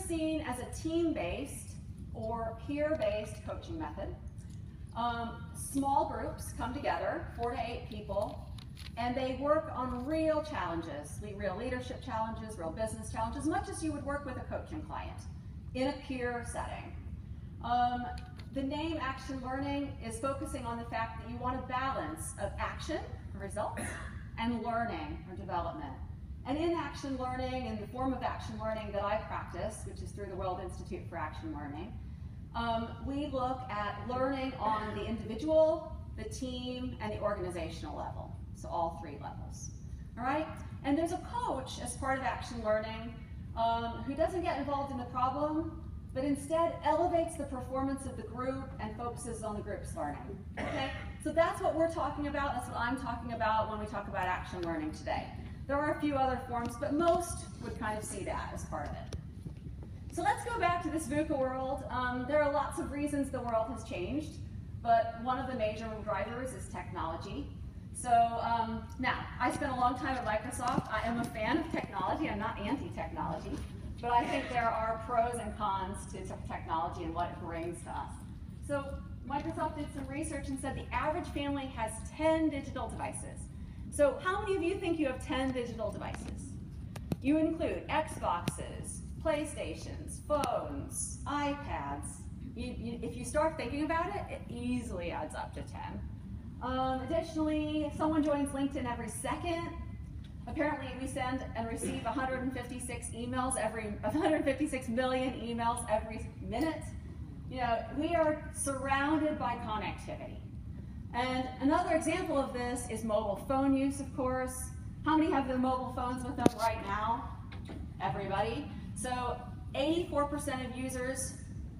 seen as a team-based or peer-based coaching method. Small groups come together, 4 to 8 people, and they work on real challenges, real leadership challenges, real business challenges, much as you would work with a coaching client in a peer setting. The name Action Learning is focusing on the fact that you want a balance of action, results, and learning or development. And in action learning, in the form of action learning that I practice, which is through the World Institute for Action Learning, we look at learning on the individual, the team, and the organizational level. So all 3 levels. All right? And there's a coach as part of action learning who doesn't get involved in the problem, but instead elevates the performance of the group and focuses on the group's learning. Okay? So that's what we're talking about. That's what I'm talking about when we talk about action learning today. There are a few other forms, but most would kind of see that as part of it. So let's go back to this VUCA world. There are lots of reasons the world has changed, but one of the major drivers is technology. So now, I spent a long time at Microsoft. I am a fan of technology. I'm not anti-technology, but I think there are pros and cons to technology and what it brings to us. So Microsoft did some research and said the average family has 10 digital devices. So how many of you think you have 10 digital devices? You include Xboxes, PlayStations, phones, iPads. If you start thinking about it, it easily adds up to 10. Additionally, someone joins LinkedIn every second. Apparently, we send and receive 156 million emails every minute. You know, we are surrounded by connectivity. And another example of this is mobile phone use, of course. How many have their mobile phones with them right now? Everybody. So 84% of users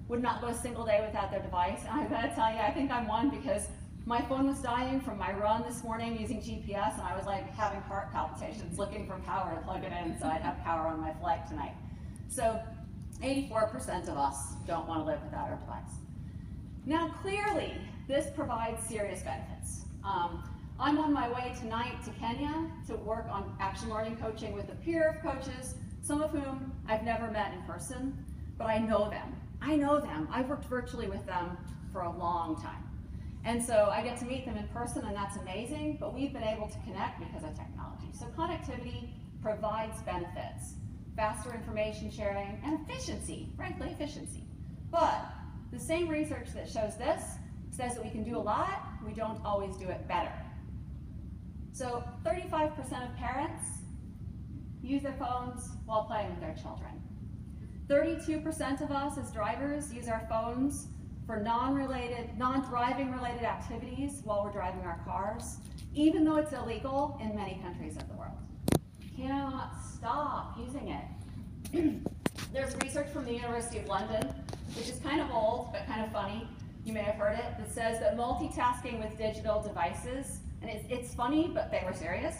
would not go a single day without their device. And I've got to tell you, I think I'm one because my phone was dying from my run this morning using GPS, and I was like having heart palpitations, looking for power to plug it in so I'd have power on my flight tonight. So 84% of us don't want to live without our device. Now, clearly, this provides serious benefits. I'm on my way tonight to Kenya to work on action learning coaching with a peer of coaches, some of whom I've never met in person, but I know them. I've worked virtually with them for a long time. And so I get to meet them in person, and that's amazing, but we've been able to connect because of technology. So connectivity provides benefits, faster information sharing, and efficiency, frankly, efficiency. But the same research that shows this says that we can do a lot, we don't always do it better. So 35% of parents use their phones while playing with their children. 32% of us as drivers use our phones for non-driving related activities while we're driving our cars, even though it's illegal in many countries of the world. Cannot stop using it. There's research from the University of London, which is kind of old, but kind of funny. You may have heard it, that says that multitasking with digital devices, and it's funny, but they were serious,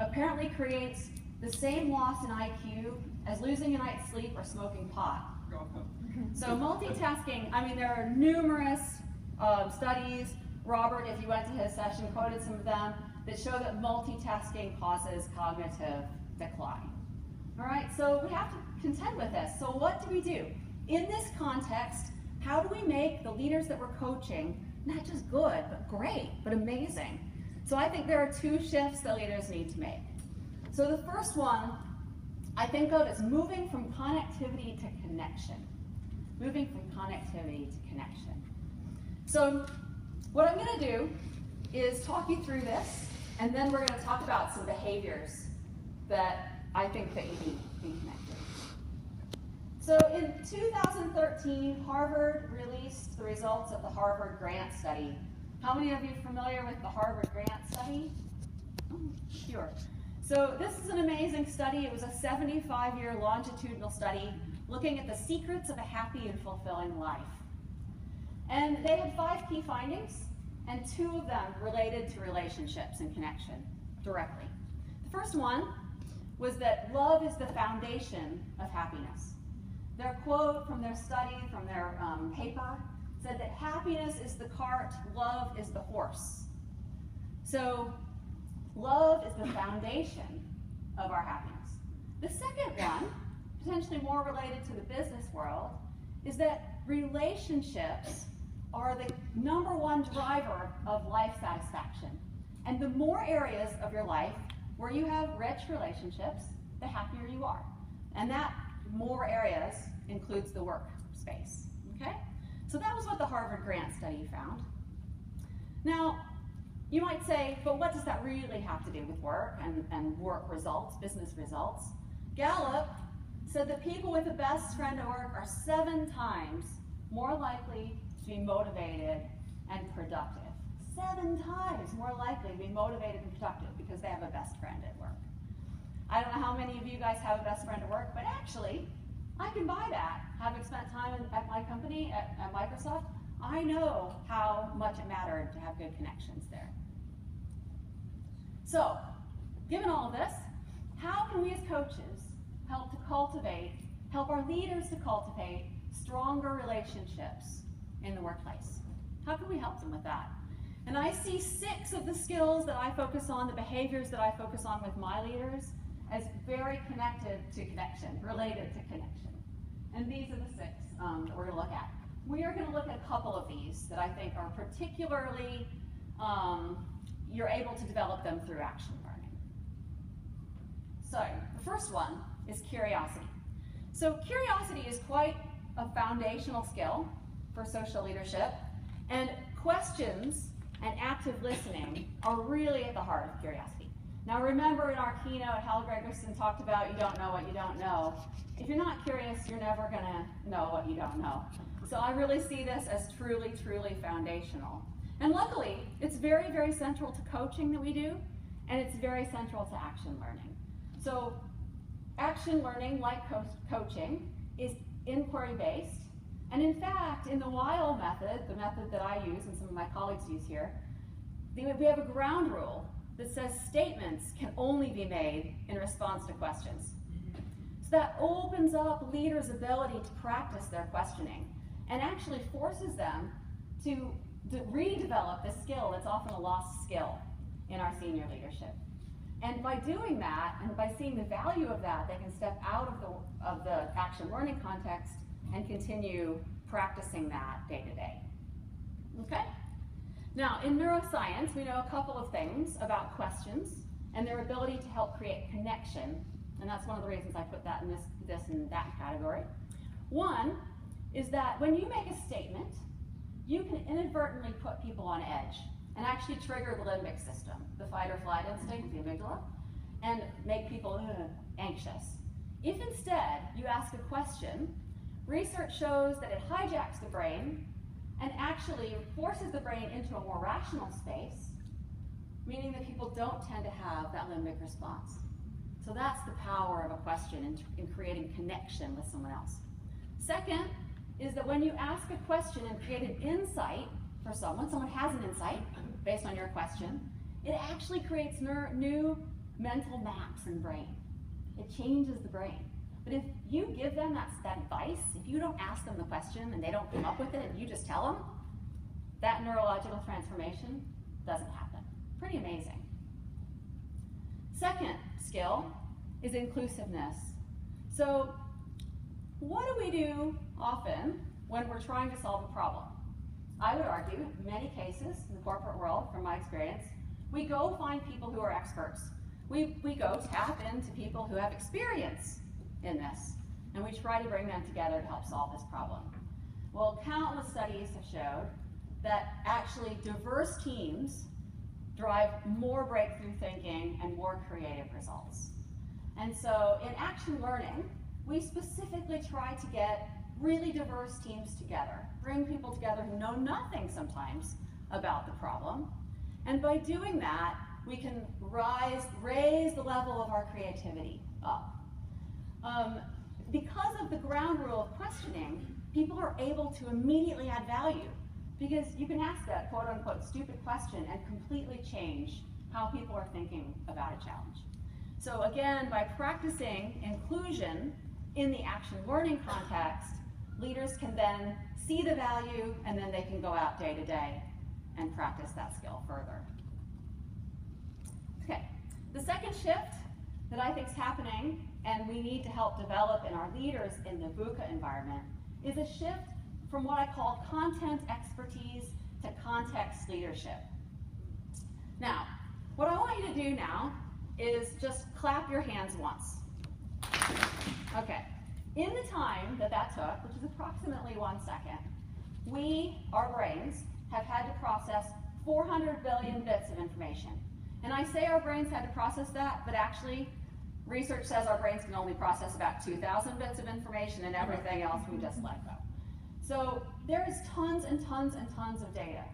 apparently creates the same loss in IQ as losing a night's sleep or smoking pot. So multitasking, I mean, there are numerous studies. Robert, if you went to his session, quoted some of them that show that multitasking causes cognitive decline. All right, so we have to contend with this. So what do we do? In this context, how do we make the leaders that we're coaching not just good, but great, but amazing? So I think there are 2 shifts that leaders need to make. So the first one I think of as moving from connectivity to connection. Moving from connectivity to connection. So what I'm going to do is talk you through this, and then we're going to talk about some behaviors that I think that you need to be connected. So in 2013, Harvard released the results of the Harvard Grant Study. How many of you are familiar with the Harvard Grant Study? Oh, sure. So this is an amazing study. It was a 75-year longitudinal study looking at the secrets of a happy and fulfilling life. And they had 5 key findings, and 2 of them related to relationships and connection directly. The first one was that love is the foundation of happiness. Their quote from their study, from their paper, said that happiness is the cart, love is the horse. So love is the foundation of our happiness. The second one potentially more related to the business world, is that relationships are the #1 driver of life satisfaction. And the more areas of your life where you have rich relationships, the happier you are. And that more areas includes the workspace, okay? So that was what the Harvard Grant study found. Now, you might say, but what does that really have to do with work and work results, business results? Gallup said that people with a best friend at work are 7 times more likely to be motivated and productive. 7 times more likely to be motivated and productive because they have a best friend at work. I don't know how many of you guys have a best friend at work, but actually, I can buy that. Having spent time at my company, at Microsoft, I know how much it mattered to have good connections there. So, given all of this, how can we as coaches help our leaders to cultivate stronger relationships in the workplace? How can we help them with that? And I see 6 of the skills that I focus on, the behaviors that I focus on with my leaders, as very connected to connection, related to connection. And these are the 6 that we're going to look at. We are going to look at a couple of these that I think are particularly, you're able to develop them through action learning. So the first one is curiosity. So curiosity is quite a foundational skill for social leadership, and questions and active listening are really at the heart of curiosity. Now remember in our keynote, Hal Gregerson talked about you don't know what you don't know. If you're not curious, you're never going to know what you don't know. So I really see this as truly, truly foundational. And luckily, it's very, very central to coaching that we do, and it's very central to action learning. So action learning, like coaching, is inquiry-based. And in fact, in the WILE method, the method that I use and some of my colleagues use here, we have a ground rule that says statements can only be made in response to questions. So that opens up leaders' ability to practice their questioning and actually forces them to redevelop this skill that's often a lost skill in our senior leadership. And by doing that, and by seeing the value of that, they can step out of the action learning context and continue practicing that day to day. Okay? Now, in neuroscience, we know a couple of things about questions and their ability to help create connection, and that's one of the reasons I put that in this and that category. One is that when you make a statement, you can inadvertently put people on edge and actually trigger the limbic system, the fight or flight instinct, the amygdala, and make people anxious. If instead you ask a question, research shows that it hijacks the brain and actually forces the brain into a more rational space, meaning that people don't tend to have that limbic response. So that's the power of a question in creating connection with someone else. Second is that when you ask a question and create an insight for someone has an insight based on your question, it actually creates new mental maps in the brain. It changes the brain. But if you give them that advice, if you don't ask them the question and they don't come up with it and you just tell them, that neurological transformation doesn't happen. Pretty amazing. Second skill is inclusiveness. So what do we do often when we're trying to solve a problem? I would argue, in many cases in the corporate world, from my experience, we go find people who are experts. We go tap into people who have experience in this, and we try to bring them together to help solve this problem. Well, countless studies have showed that actually diverse teams drive more breakthrough thinking and more creative results. And so in action learning, we specifically try to get really diverse teams together, bring people together who know nothing sometimes about the problem. And by doing that, we can raise the level of our creativity up. Because of the ground rule of questioning, people are able to immediately add value, because you can ask that quote-unquote stupid question and completely change how people are thinking about a challenge. So again, by practicing inclusion in the action learning context, leaders can then see the value, and then they can go out day to day and practice that skill further. Okay, the second shift that I think is happening and we need to help develop in our leaders in the VUCA environment is a shift from what I call content expertise to context leadership. Now, what I want you to do now is just clap your hands once. Okay. In the time that took, which is approximately 1 second, our brains, have had to process 400 billion bits of information. And I say our brains had to process that, but actually, research says our brains can only process about 2,000 bits of information, and everything else we just let go. So there is tons and tons and tons of data.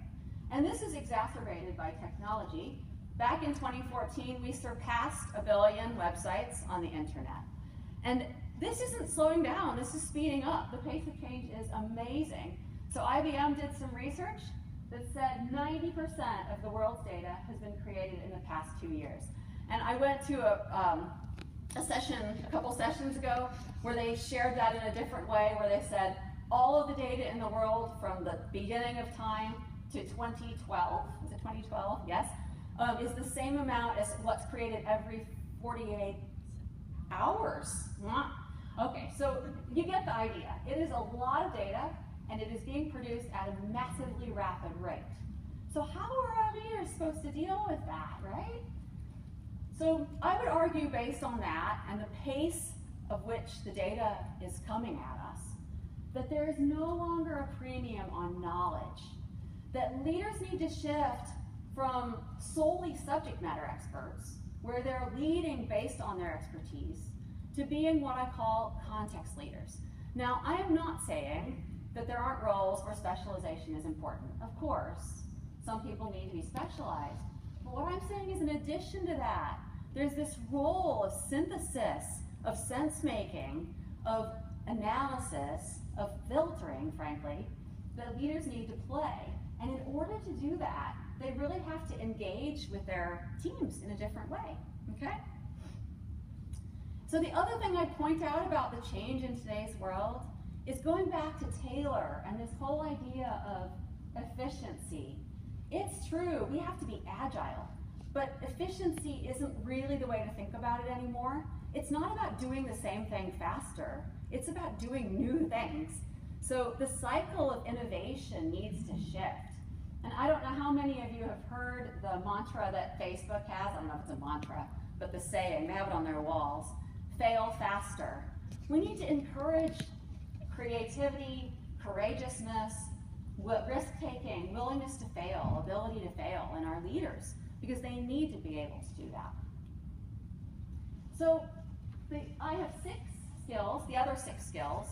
And this is exacerbated by technology. Back in 2014, we surpassed 1 billion websites on the internet. And this isn't slowing down, this is speeding up. The pace of change is amazing. So IBM did some research that said 90% of the world's data has been created in the past 2 years. And I went to a session a couple sessions ago where they shared that in a different way, where they said all of the data in the world from the beginning of time to 2012, is it 2012? Yes, is the same amount as what's created every 48 hours. Okay, so you get the idea. It is a lot of data, and it is being produced at a massively rapid rate. So how are our leaders supposed to deal with that, right? So I would argue, based on that and the pace of which the data is coming at us, that there is no longer a premium on knowledge, that leaders need to shift from solely subject matter experts, where they're leading based on their expertise, to being what I call context leaders. Now, I am not saying that there aren't roles where specialization is important. Of course, some people need to be specialized. But what I'm saying is, in addition to that, there's this role of synthesis, of sense-making, of analysis, of filtering, frankly, that leaders need to play. And in order to do that, they really have to engage with their teams in a different way, okay? So the other thing I'd point out about the change in today's world is going back to Taylor and this whole idea of efficiency. It's true, we have to be agile, but efficiency isn't really the way to think about it anymore. It's not about doing the same thing faster, it's about doing new things. So the cycle of innovation needs to shift. And I don't know how many of you have heard the mantra that Facebook has. I don't know if it's a mantra, but the saying, they have it on their walls, fail faster. We need to encourage creativity, courageousness, risk-taking, willingness to fail, ability to fail in our leaders, because they need to be able to do that. So I have 6 skills, the other 6 skills,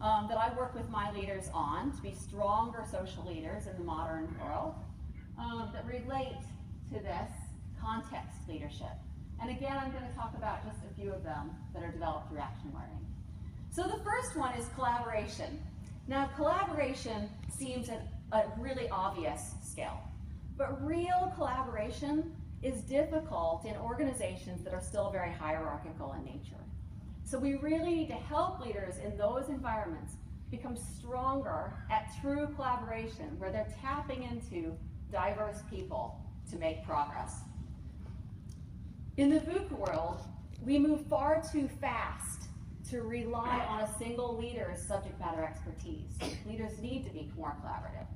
that I work with my leaders on to be stronger social leaders in the modern world, that relate to this context leadership. And again, I'm going to talk about just a few of them that are developed through action learning. So the first one is collaboration. Now, collaboration seems a really obvious skill, but real collaboration is difficult in organizations that are still very hierarchical in nature. So we really need to help leaders in those environments become stronger at true collaboration, where they're tapping into diverse people to make progress. In the VUCA world, we move far too fast to rely on a single leader's subject matter expertise. Leaders need to be more collaborative.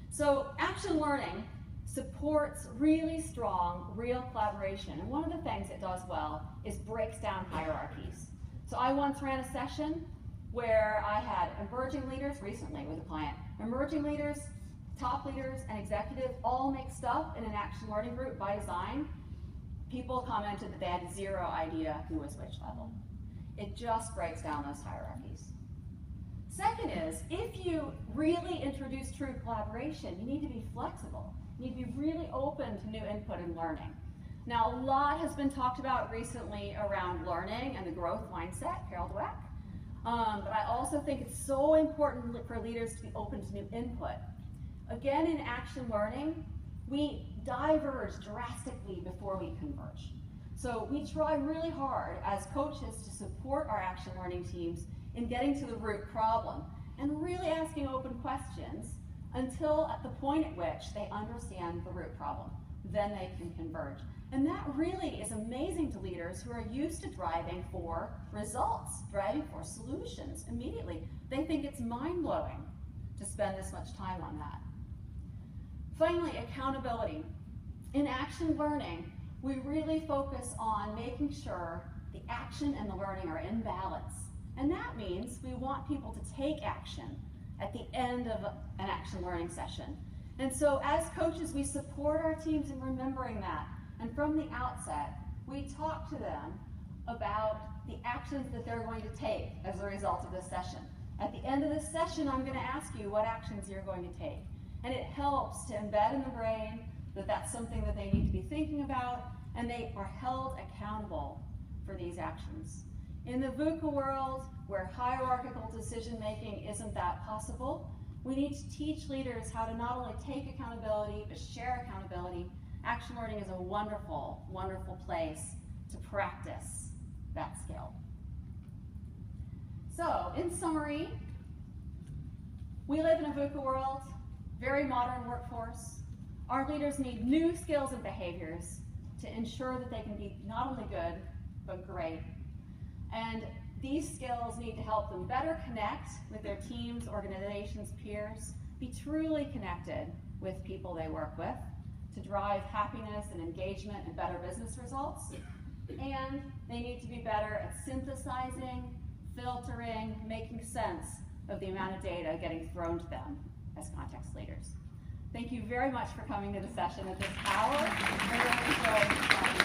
So action learning supports really strong, real collaboration. And one of the things it does well is breaks down hierarchies. So I once ran a session where I had emerging leaders, recently with a client, emerging leaders, top leaders, and executives all mixed up in an action learning group by design. People commented that they had 0 idea who was which level. It just breaks down those hierarchies. Second is, if you really introduce true collaboration, you need to be flexible. You need to be really open to new input and learning. Now, a lot has been talked about recently around learning and the growth mindset, Carol Dweck. But I also think it's so important for leaders to be open to new input. Again, in action learning, we diverge drastically before we converge. So we try really hard as coaches to support our action learning teams in getting to the root problem and really asking open questions until at the point at which they understand the root problem. Then they can converge. And that really is amazing to leaders who are used to driving for results, driving for solutions immediately. They think it's mind-blowing to spend this much time on that. Finally, accountability. In action learning, we really focus on making sure the action and the learning are in balance. And that means we want people to take action at the end of an action learning session. And so as coaches, we support our teams in remembering that. And from the outset, we talk to them about the actions that they're going to take as a result of this session. At the end of this session, I'm going to ask you what actions you're going to take. And it helps to embed in the brain that that's something that they need to be thinking about, and they are held accountable for these actions. In the VUCA world, where hierarchical decision-making isn't that possible, we need to teach leaders how to not only take accountability, but share accountability. Action learning is a wonderful, wonderful place to practice that skill. So, in summary, we live in a VUCA world, very modern workforce. Our leaders need new skills and behaviors to ensure that they can be not only good, but great. And these skills need to help them better connect with their teams, organizations, peers, be truly connected with people they work with, to drive happiness and engagement and better business results. And they need to be better at synthesizing, filtering, making sense of the amount of data getting thrown to them as context leaders. Thank you very much for coming to the session at this hour. I really enjoyed